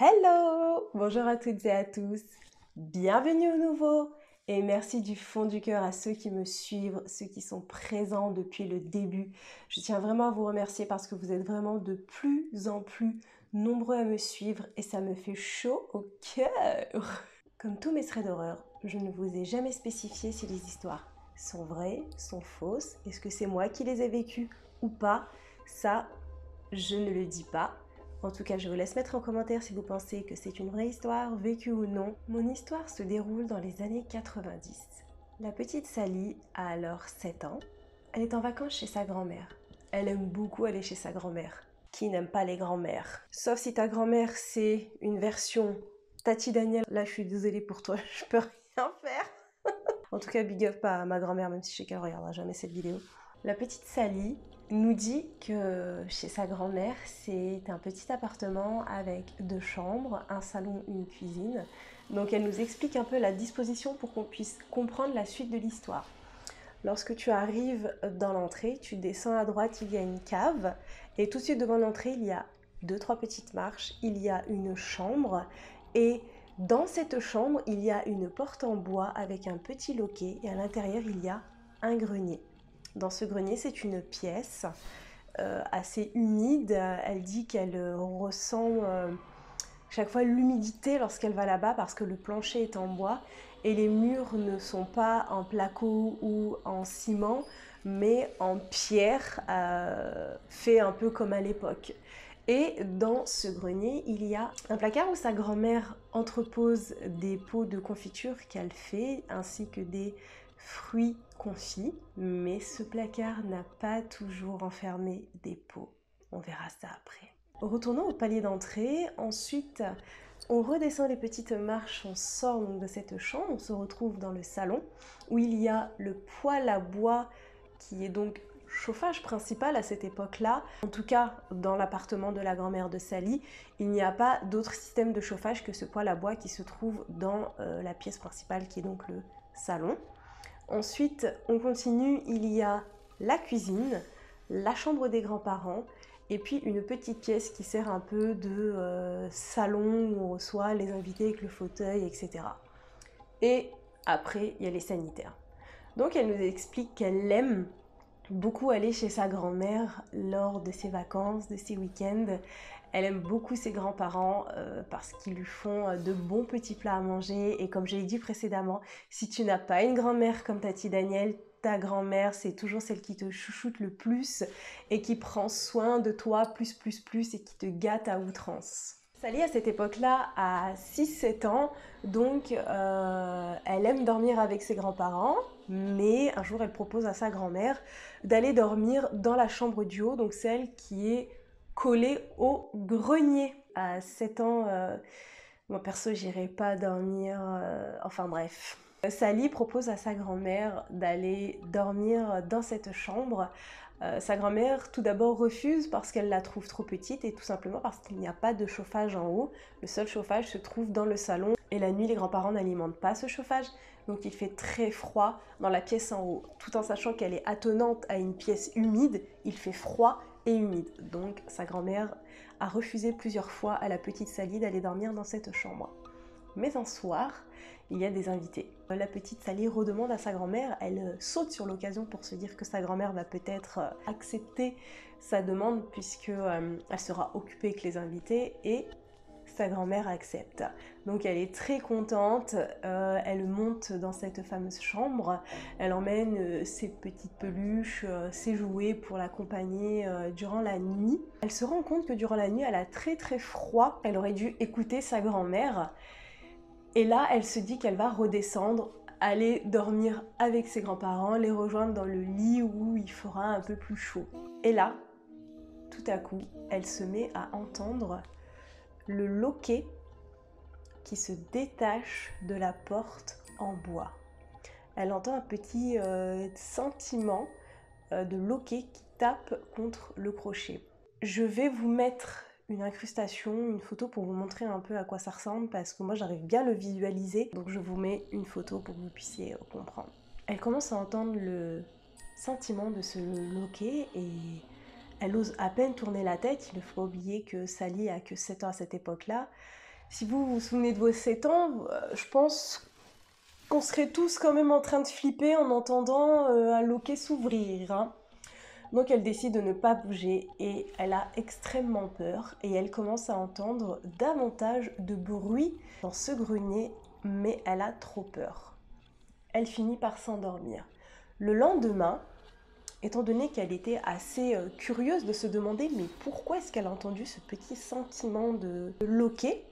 Hello! Bonjour à toutes et à tous. Bienvenue au nouveau et merci du fond du cœur à ceux qui me suivent, ceux qui sont présents depuis le début. Je tiens vraiment à vous remercier parce que vous êtes vraiment de plus en plus nombreux à me suivre et ça me fait chaud au cœur. Comme tous mes threads d'horreur, je ne vous ai jamais spécifié si les histoires sont vraies, sont fausses, est-ce que c'est moi qui les ai vécues ou pas. Ça, je ne le dis pas. En tout cas, je vous laisse mettre en commentaire si vous pensez que c'est une vraie histoire, vécue ou non. Mon histoire se déroule dans les années 90. La petite Sally a alors 7 ans. Elle est en vacances chez sa grand-mère. Elle aime beaucoup aller chez sa grand-mère. Qui n'aime pas les grand-mères? Sauf si ta grand-mère, c'est une version Tati Daniel. Là, je suis désolée pour toi, je peux rien faire. En tout cas, big up à ma grand-mère, même si je sais qu'elle ne regardera jamais cette vidéo. La petite Sally nous dit que chez sa grand-mère, c'est un petit appartement avec 2 chambres, un salon, une cuisine. Donc elle nous explique un peu la disposition pour qu'on puisse comprendre la suite de l'histoire. Lorsque tu arrives dans l'entrée, tu descends à droite, il y a une cave. Et tout de suite devant l'entrée, il y a 2-3 petites marches. Il y a une chambre. Et dans cette chambre, il y a une porte en bois avec un petit loquet. Et à l'intérieur, il y a un grenier. Dans ce grenier, c'est une pièce assez humide. Elle dit qu'elle ressent chaque fois l'humidité lorsqu'elle va là-bas parce que le plancher est en bois et les murs ne sont pas en placo ou en ciment, mais en pierre, fait un peu comme à l'époque. Et dans ce grenier, il y a un placard où sa grand-mère entrepose des pots de confiture qu'elle fait, ainsi que des fruits confits. Mais ce placard n'a pas toujours enfermé des pots. On verra ça après. Retournons au palier d'entrée. Ensuite, on redescend les petites marches, on sort donc de cette chambre, on se retrouve dans le salon où il y a le poêle à bois qui est donc chauffage principal à cette époque-là. En tout cas, dans l'appartement de la grand-mère de Sally, il n'y a pas d'autre système de chauffage que ce poêle à bois qui se trouve dans la pièce principale qui est donc le salon. Ensuite, on continue, il y a la cuisine, la chambre des grands-parents et puis une petite pièce qui sert un peu de salon où on reçoit les invités avec le fauteuil, etc. Et après, il y a les sanitaires. Donc elle nous explique qu'elle aime beaucoup aller chez sa grand-mère lors de ses vacances, de ses week-ends. Elle aime beaucoup ses grands-parents parce qu'ils lui font de bons petits plats à manger. Et comme je l'ai dit précédemment, si tu n'as pas une grand-mère comme Tati Daniel, ta grand-mère, c'est toujours celle qui te chouchoute le plus et qui prend soin de toi plus et qui te gâte à outrance. Sally, à cette époque-là, a 6-7 ans, donc elle aime dormir avec ses grands-parents, mais un jour, elle propose à sa grand-mère d'aller dormir dans la chambre du haut, donc celle qui est collée au grenier. À 7 ans, moi perso, j'irai pas dormir, enfin bref. Sally propose à sa grand-mère d'aller dormir dans cette chambre. Sa grand-mère tout d'abord refuse parce qu'elle la trouve trop petite et tout simplement parce qu'il n'y a pas de chauffage en haut. Le seul chauffage se trouve dans le salon et la nuit les grands-parents n'alimentent pas ce chauffage, donc il fait très froid dans la pièce en haut. Tout en sachant qu'elle est attenante à une pièce humide, il fait froid et humide. Donc sa grand-mère a refusé plusieurs fois à la petite Sally d'aller dormir dans cette chambre. Mais un soir, il y a des invités. La petite Sally redemande à sa grand-mère, elle saute sur l'occasion pour se dire que sa grand-mère va peut-être accepter sa demande puisque elle sera occupée avec les invités et sa grand-mère accepte. Donc elle est très contente, elle monte dans cette fameuse chambre, elle emmène ses petites peluches, ses jouets pour l'accompagner durant la nuit. Elle se rend compte que durant la nuit, elle a très froid, elle aurait dû écouter sa grand-mère. Et là, elle se dit qu'elle va redescendre, aller dormir avec ses grands-parents, les rejoindre dans le lit où il fera un peu plus chaud. Et là, tout à coup, elle se met à entendre le loquet qui se détache de la porte en bois. Elle entend un petit sentiment de loquet qui tape contre le crochet. Je vais vous mettre une incrustation, une photo pour vous montrer un peu à quoi ça ressemble parce que moi j'arrive bien à le visualiser, donc je vous mets une photo pour que vous puissiez comprendre. Elle commence à entendre le sentiment de ce loquet et elle ose à peine tourner la tête. Il ne faut pas oublier que Sally a que 7 ans à cette époque-là Si vous vous souvenez de vos 7 ans, je pense qu'on serait tous quand même en train de flipper en entendant un loquet s'ouvrir, hein. Donc elle décide de ne pas bouger et elle a extrêmement peur et elle commence à entendre davantage de bruit dans ce grenier, mais elle a trop peur. Elle finit par s'endormir. Le lendemain, étant donné qu'elle était assez curieuse de se demander mais pourquoi est-ce qu'elle a entendu ce petit sentiment de loquet,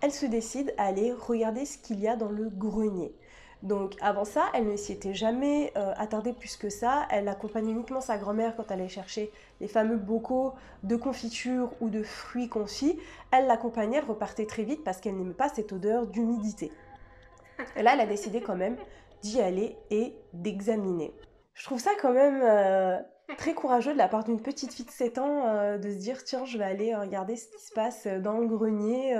elle se décide à aller regarder ce qu'il y a dans le grenier. Donc avant ça, elle ne s'y était jamais attardée plus que ça. Elle accompagnait uniquement sa grand-mère quand elle allait chercher les fameux bocaux de confiture ou de fruits confits. Elle l'accompagnait, elle repartait très vite parce qu'elle n'aimait pas cette odeur d'humidité. Et là, elle a décidé quand même d'y aller et d'examiner. Je trouve ça quand même très courageux de la part d'une petite fille de 7 ans de se dire tiens, je vais aller regarder ce qui se passe dans le grenier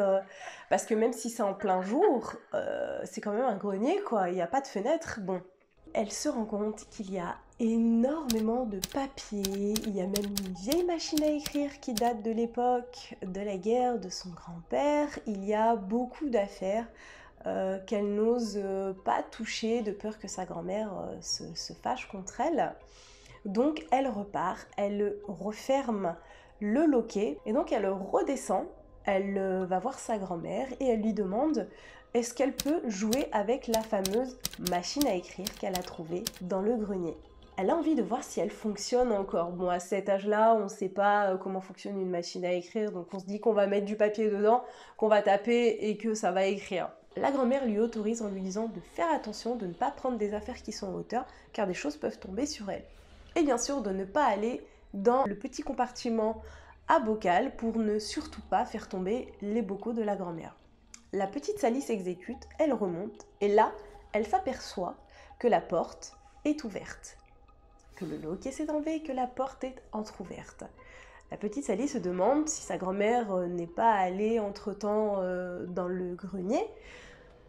parce que même si c'est en plein jour, c'est quand même un grenier quoi, il n'y a pas de fenêtre. Bon, elle se rend compte qu'il y a énormément de papier, il y a même une vieille machine à écrire qui date de l'époque de la guerre de son grand-père, il y a beaucoup d'affaires qu'elle n'ose pas toucher de peur que sa grand-mère se fâche contre elle. Donc elle repart, elle referme le loquet et donc elle redescend, elle va voir sa grand-mère et elle lui demande est-ce qu'elle peut jouer avec la fameuse machine à écrire qu'elle a trouvée dans le grenier. Elle a envie de voir si elle fonctionne encore. Bon, à cet âge-là, on ne sait pas comment fonctionne une machine à écrire, donc on se dit qu'on va mettre du papier dedans, qu'on va taper et que ça va écrire. La grand-mère lui autorise en lui disant de faire attention, de ne pas prendre des affaires qui sont en hauteur, car des choses peuvent tomber sur elle. Et bien sûr, de ne pas aller dans le petit compartiment à bocal pour ne surtout pas faire tomber les bocaux de la grand-mère. La petite Sally s'exécute, elle remonte, et là, elle s'aperçoit que la porte est ouverte, que le loquet s'est enlevé et que la porte est entrouverte. La petite Sally se demande si sa grand-mère n'est pas allée entre-temps dans le grenier,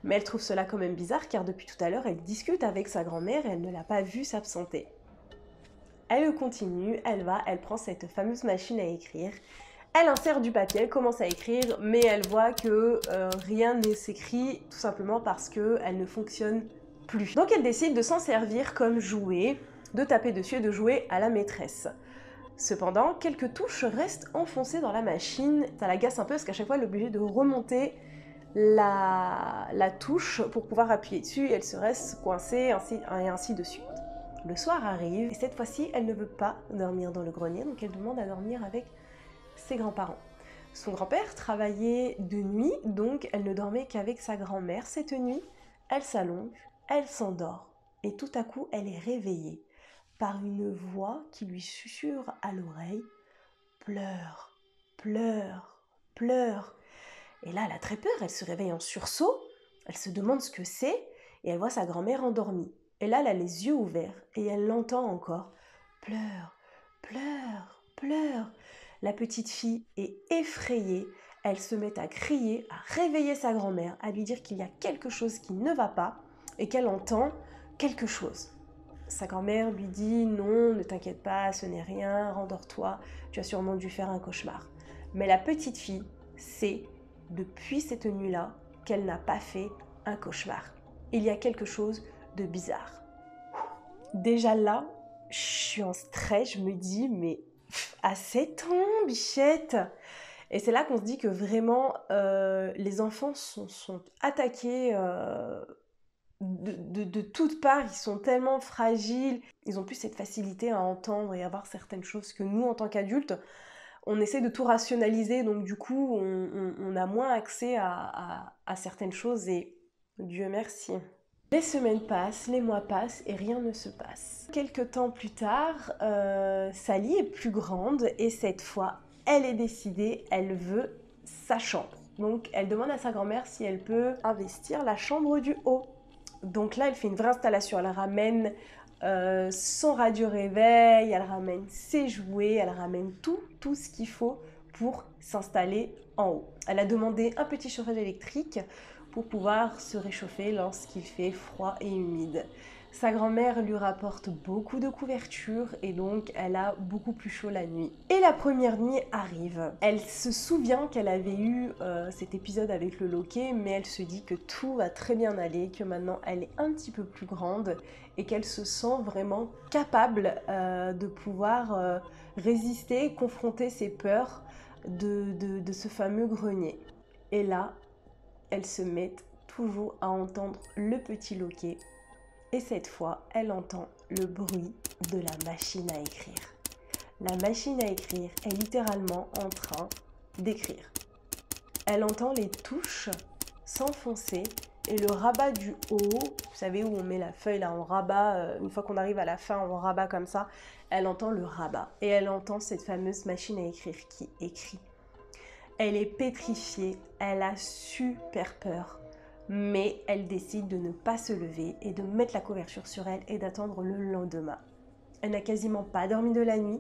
mais elle trouve cela quand même bizarre car depuis tout à l'heure, elle discute avec sa grand-mère et elle ne l'a pas vue s'absenter. Elle continue, elle prend cette fameuse machine à écrire, elle insère du papier, elle commence à écrire, mais elle voit que rien ne s'écrit tout simplement parce qu'elle ne fonctionne plus. Donc elle décide de s'en servir comme jouet, de taper dessus et de jouer à la maîtresse. Cependant, quelques touches restent enfoncées dans la machine, ça l'agace un peu parce qu'à chaque fois elle est obligée de remonter la touche pour pouvoir appuyer dessus et elle se reste coincée et ainsi de suite. Le soir arrive et cette fois-ci elle ne veut pas dormir dans le grenier donc elle demande à dormir avec ses grands-parents. Son grand-père travaillait de nuit donc elle ne dormait qu'avec sa grand-mère. Cette nuit, elle s'allonge, elle s'endort et tout à coup elle est réveillée par une voix qui lui susurre à l'oreille « Pleure, pleure, pleure ». Et là, elle a très peur, elle se réveille en sursaut, elle se demande ce que c'est, et elle voit sa grand-mère endormie. Et là, elle a les yeux ouverts, et elle l'entend encore. Pleure, pleure, pleure. La petite fille est effrayée, elle se met à crier, à réveiller sa grand-mère, à lui dire qu'il y a quelque chose qui ne va pas, et qu'elle entend quelque chose. Sa grand-mère lui dit « Non, ne t'inquiète pas, ce n'est rien, rendors-toi, tu as sûrement dû faire un cauchemar. » Mais la petite fille sait depuis cette nuit-là qu'elle n'a pas fait un cauchemar. Il y a quelque chose de bizarre. Déjà là, je suis en stress, je me dis, mais à 7 ans, bichette! Et c'est là qu'on se dit que vraiment, les enfants sont attaqués de toutes parts, ils sont tellement fragiles, ils ont plus cette facilité à entendre et à voir certaines choses que nous, en tant qu'adultes, on essaie de tout rationaliser, donc du coup, on a moins accès à certaines choses et Dieu merci. Les semaines passent, les mois passent et rien ne se passe. Quelques temps plus tard, Sally est plus grande et cette fois, elle est décidée, elle veut sa chambre. Donc elle demande à sa grand-mère si elle peut investir la chambre du haut. Donc là, elle fait une vraie installation, elle ramène son radio-réveil, elle ramène ses jouets, elle ramène tout ce qu'il faut pour s'installer en haut. Elle a demandé un petit chauffage électrique pour pouvoir se réchauffer lorsqu'il fait froid et humide. Sa grand-mère lui rapporte beaucoup de couvertures et donc elle a beaucoup plus chaud la nuit. Et la première nuit arrive. Elle se souvient qu'elle avait eu cet épisode avec le loquet, mais elle se dit que tout va très bien aller, que maintenant elle est un petit peu plus grande et qu'elle se sent vraiment capable de pouvoir résister, confronter ses peurs de ce fameux grenier. Et là, elle se met toujours à entendre le petit loquet. Et cette fois, elle entend le bruit de la machine à écrire. La machine à écrire est littéralement en train d'écrire. Elle entend les touches s'enfoncer et le rabat du haut, vous savez où on met la feuille là, on rabat, une fois qu'on arrive à la fin, on rabat comme ça. Elle entend le rabat et elle entend cette fameuse machine à écrire qui écrit. Elle est pétrifiée, elle a super peur. Mais elle décide de ne pas se lever et de mettre la couverture sur elle et d'attendre le lendemain. Elle n'a quasiment pas dormi de la nuit.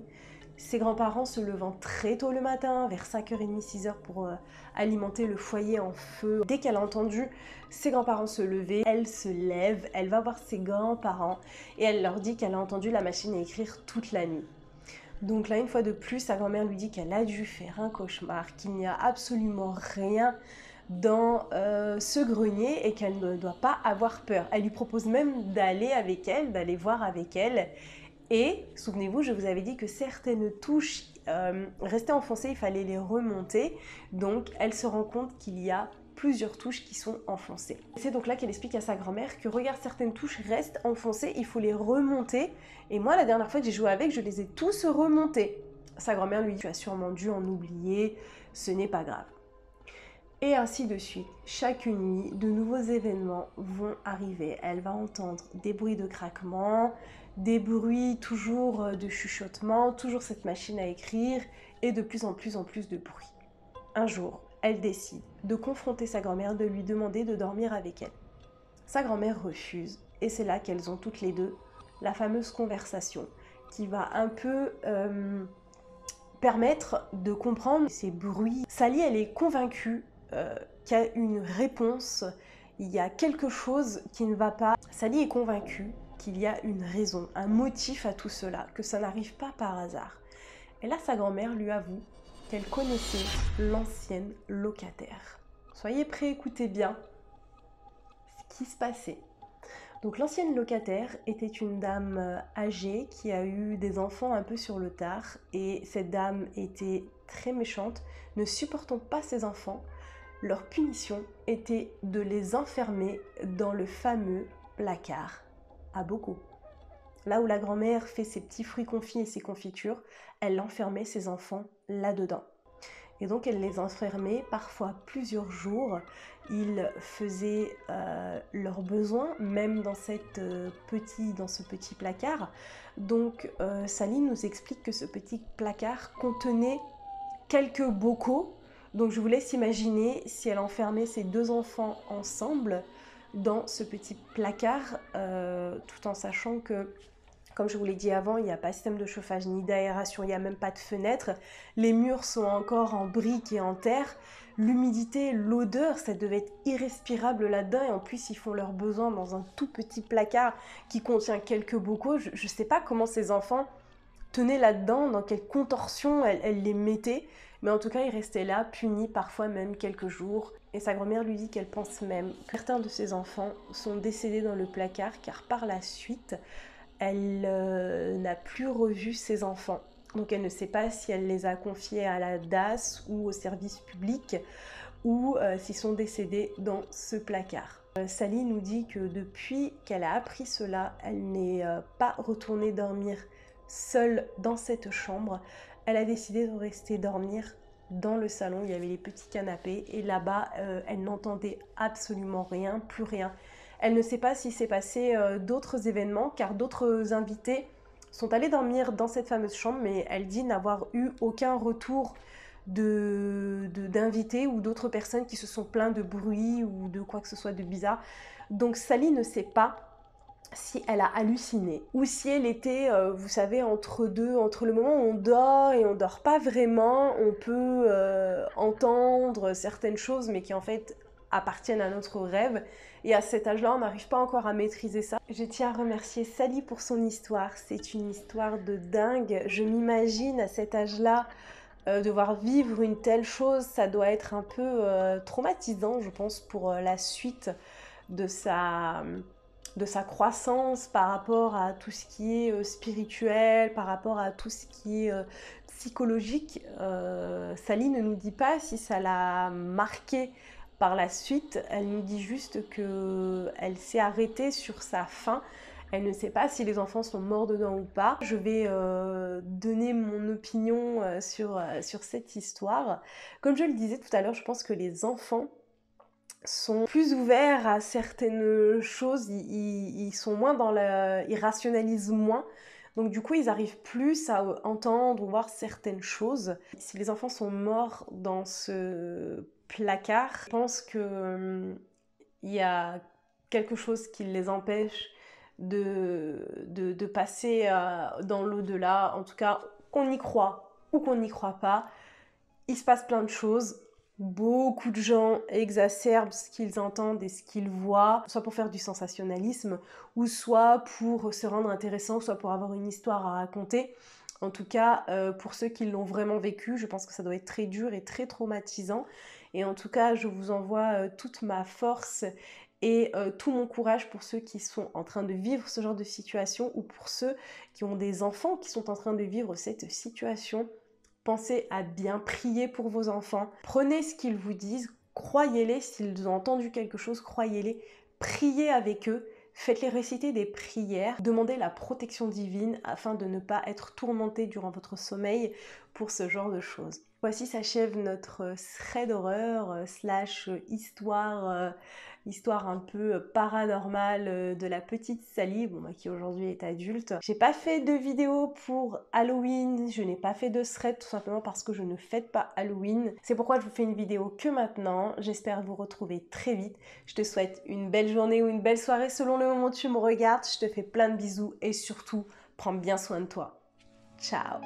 Ses grands-parents se levant très tôt le matin, vers 5h30, 6h pour alimenter le foyer en feu. Dès qu'elle a entendu ses grands-parents se lever, elle se lève, elle va voir ses grands-parents et elle leur dit qu'elle a entendu la machine à écrire toute la nuit. Donc là, une fois de plus, sa grand-mère lui dit qu'elle a dû faire un cauchemar, qu'il n'y a absolument rien dans ce grenier et qu'elle ne doit pas avoir peur. Elle lui propose même d'aller avec elle, d'aller voir avec elle. Et souvenez-vous, je vous avais dit que certaines touches restaient enfoncées, il fallait les remonter. Donc elle se rend compte qu'il y a plusieurs touches qui sont enfoncées. C'est donc là qu'elle explique à sa grand-mère que regarde, certaines touches restent enfoncées, il faut les remonter. Et moi, la dernière fois que j'ai joué avec, je les ai tous remontés. Sa grand-mère lui dit, tu as sûrement dû en oublier, ce n'est pas grave. Et ainsi de suite. Chaque nuit, de nouveaux événements vont arriver. Elle va entendre des bruits de craquement, des bruits toujours de chuchotement, toujours cette machine à écrire et de plus en plus de bruit. Un jour, elle décide de confronter sa grand-mère, de lui demander de dormir avec elle. Sa grand-mère refuse et c'est là qu'elles ont toutes les deux la fameuse conversation qui va un peu permettre de comprendre ces bruits. Sally, elle est convaincue qu'il y a une réponse, il y a quelque chose qui ne va pas. Sally est convaincue qu'il y a une raison, un motif à tout cela, que ça n'arrive pas par hasard. Et là, sa grand-mère lui avoue qu'elle connaissait l'ancienne locataire. Soyez prêts, écoutez bien ce qui se passait. Donc l'ancienne locataire était une dame âgée qui a eu des enfants un peu sur le tard et cette dame était très méchante, ne supportant pas ses enfants. Leur punition était de les enfermer dans le fameux placard à bocaux. Là où la grand-mère fait ses petits fruits confits et ses confitures, elle enfermait ses enfants là-dedans. Et donc elle les enfermait parfois plusieurs jours. Ils faisaient leurs besoins, même dans ce petit placard. Donc Sally nous explique que ce petit placard contenait quelques bocaux. Donc je vous laisse imaginer si elle enfermait ses deux enfants ensemble dans ce petit placard, tout en sachant que, comme je vous l'ai dit avant, il n'y a pas de système de chauffage ni d'aération, il n'y a même pas de fenêtre. Les murs sont encore en briques et en terre. L'humidité, l'odeur, ça devait être irrespirable là-dedans. Et en plus, ils font leurs besoins dans un tout petit placard qui contient quelques bocaux. Je ne sais pas comment ces enfants tenaient là-dedans, dans quelle contorsion elle les mettait. Mais en tout cas, ils restaient là, punis parfois même quelques jours. Et sa grand-mère lui dit qu'elle pense même que certains de ses enfants sont décédés dans le placard, car par la suite, elle n'a plus revu ses enfants. Donc elle ne sait pas si elle les a confiés à la DAS ou au service public ou s'ils sont décédés dans ce placard. Sally nous dit que depuis qu'elle a appris cela, elle n'est pas retournée dormir seule dans cette chambre. Elle a décidé de rester dormir dans le salon. Il y avait les petits canapés et là-bas, elle n'entendait absolument rien, plus rien. Elle ne sait pas s'il s'est passé d'autres événements, car d'autres invités sont allés dormir dans cette fameuse chambre, mais elle dit n'avoir eu aucun retour d'invités ou d'autres personnes qui se sont plaints de bruit ou de quoi que ce soit de bizarre. Donc Sally ne sait pas si elle a halluciné ou si elle était, vous savez, entre deux, entre le moment où on dort et on dort pas vraiment, on peut entendre certaines choses, mais qui en fait appartiennent à notre rêve. Et à cet âge-là, on n'arrive pas encore à maîtriser ça. Je tiens à remercier Sally pour son histoire. C'est une histoire de dingue. Je m'imagine à cet âge-là, devoir vivre une telle chose, ça doit être un peu traumatisant, je pense, pour la suite de sa croissance par rapport à tout ce qui est spirituel, par rapport à tout ce qui est psychologique. Sally ne nous dit pas si ça l'a marqué par la suite, elle nous dit juste qu'elle s'est arrêtée sur sa fin. Elle ne sait pas si les enfants sont morts dedans ou pas. Je vais donner mon opinion sur cette histoire. Comme je le disais tout à l'heure, je pense que les enfants sont plus ouverts à certaines choses, ils sont moins dans ils rationalisent moins. Donc du coup, ils arrivent plus à entendre ou voir certaines choses. Si les enfants sont morts dans ce placard, je pense que il y a quelque chose qui les empêche de passer dans l'au-delà. En tout cas, qu'on y croit ou qu'on n'y croit pas, il se passe plein de choses. Beaucoup de gens exacerbent ce qu'ils entendent et ce qu'ils voient, soit pour faire du sensationnalisme, ou soit pour se rendre intéressant, soit pour avoir une histoire à raconter. En tout cas, pour ceux qui l'ont vraiment vécu, je pense que ça doit être très dur et très traumatisant. Et en tout cas, je vous envoie toute ma force et tout mon courage pour ceux qui sont en train de vivre ce genre de situation ou pour ceux qui ont des enfants qui sont en train de vivre cette situation. Pensez à bien prier pour vos enfants. Prenez ce qu'ils vous disent, croyez-les. S'ils ont entendu quelque chose, croyez-les. Priez avec eux. Faites-les réciter des prières. Demandez la protection divine afin de ne pas être tourmenté durant votre sommeil pour ce genre de choses. Voici s'achève notre thread d'horreur / histoire un peu paranormale de la petite Sally, qui aujourd'hui est adulte. J'ai pas fait de vidéo pour Halloween, je n'ai pas fait de thread tout simplement parce que je ne fête pas Halloween. C'est pourquoi je vous fais une vidéo que maintenant. J'espère vous retrouver très vite. Je te souhaite une belle journée ou une belle soirée selon le moment où tu me regardes. Je te fais plein de bisous et surtout, prends bien soin de toi. Ciao!